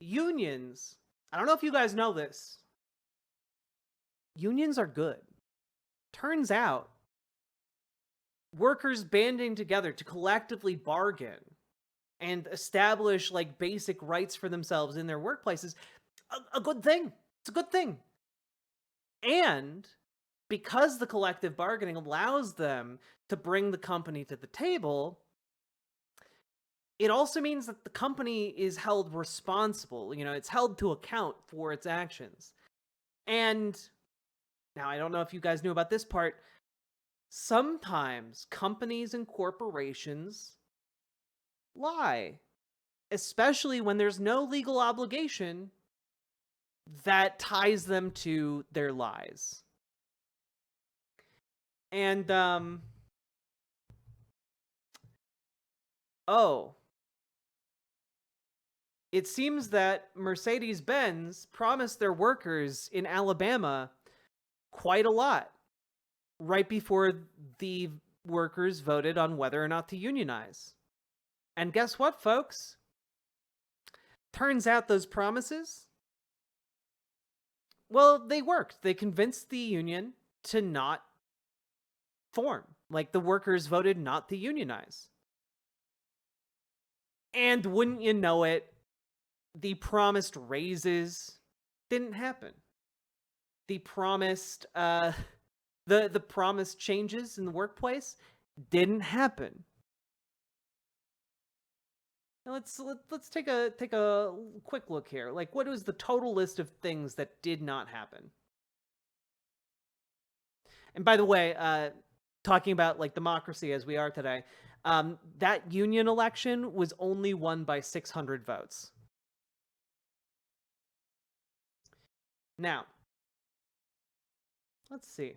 unions, I don't know if you guys know this, unions are good. Turns out, workers banding together to collectively bargain and establish like basic rights for themselves in their workplaces, a good thing. It's a good thing. And because the collective bargaining allows them to bring the company to the table, it also means that the company is held responsible. It's held to account for its actions. And now, I don't know if you guys knew about this part. Sometimes companies and corporations lie, especially when there's no legal obligation that ties them to their lies. And, it seems that Mercedes-Benz promised their workers in Alabama quite a lot right before the workers voted on whether or not to unionize. And guess what, folks? Turns out those promises, well, they worked. They convinced the union to not form. Like, the workers voted not to unionize. And wouldn't you know it, the promised raises didn't happen. The promised the promised changes in the workplace didn't happen. Now let's take a quick look here. Like, what was the total list of things that did not happen? And by the way, talking about like democracy as we are today, that union election was only won by 600 votes. Now, let's see.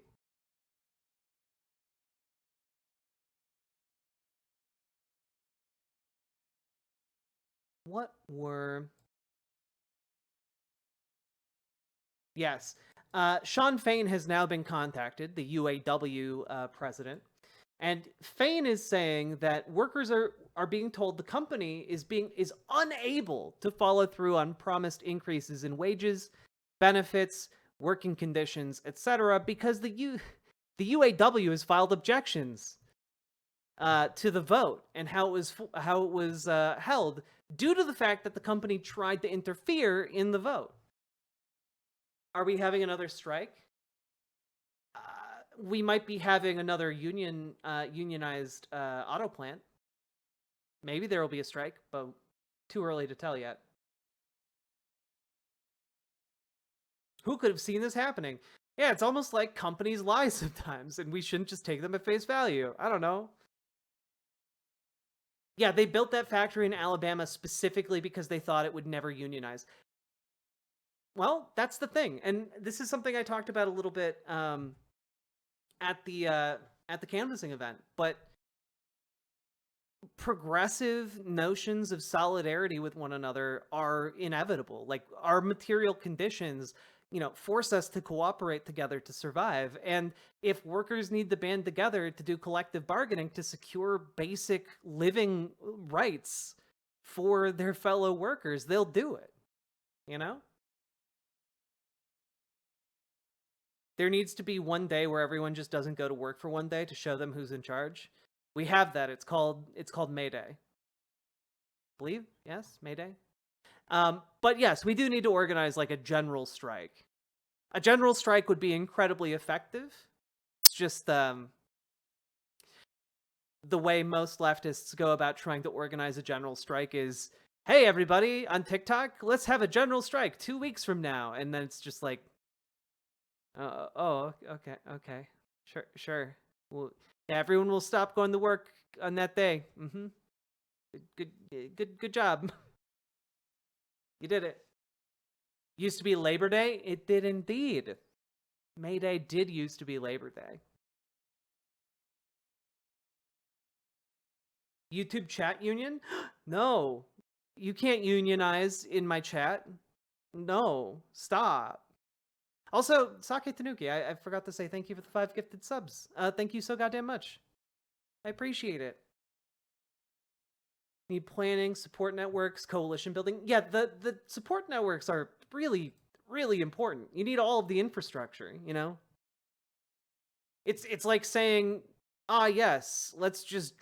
What were... Yes. Sean Fain has now been contacted, the UAW president. And Fain is saying that workers are being told the company is unable to follow through on promised increases in wages, benefits, working conditions, etc., because the UAW has filed objections to the vote and how it was held due to the fact that the company tried to interfere in the vote. Are we having another strike? We might be having another unionized auto plant. Maybe there will be a strike, but too early to tell yet. Who could have seen this happening? Yeah, it's almost like companies lie sometimes, and we shouldn't just take them at face value. I don't know. Yeah, they built that factory in Alabama specifically because they thought it would never unionize. Well, that's the thing, and this is something I talked about a little bit at the canvassing event. But progressive notions of solidarity with one another are inevitable. Like, our material conditions, force us to cooperate together to survive. And if workers need to band together to do collective bargaining to secure basic living rights for their fellow workers, they'll do it. There needs to be one day where everyone just doesn't go to work for one day to show them who's in charge. We have that. It's called May Day. Believe? Yes, May Day. But yes, we do need to organize like a general strike. A general strike would be incredibly effective. It's just the way most leftists go about trying to organize a general strike is, hey, everybody on TikTok, let's have a general strike 2 weeks from now. And then it's just like, okay. Sure. Well, yeah, everyone will stop going to work on that day. Good job. You did it. Used to be Labor Day? It did indeed. May Day did used to be Labor Day. YouTube chat union? No. You can't unionize in my chat. No. Stop. Also, Sake Tanuki, I forgot to say thank you for the 5 gifted subs. Thank you so goddamn much. I appreciate it. Need planning, support networks, coalition building. Yeah, the support networks are really, really important. You need all of the infrastructure, you know? It's like saying, "Ah, yes, let's just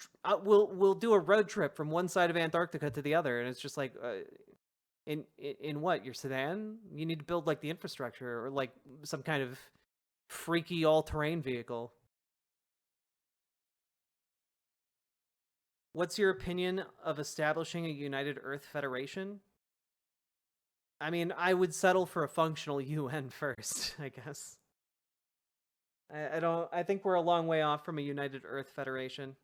we'll do a road trip from one side of Antarctica to the other." And it's just like in what? Your sedan? You need to build like the infrastructure or like some kind of freaky all-terrain vehicle. What's your opinion of establishing a United Earth Federation? I mean, I would settle for a functional UN first, I guess. I don't. I think we're a long way off from a United Earth Federation.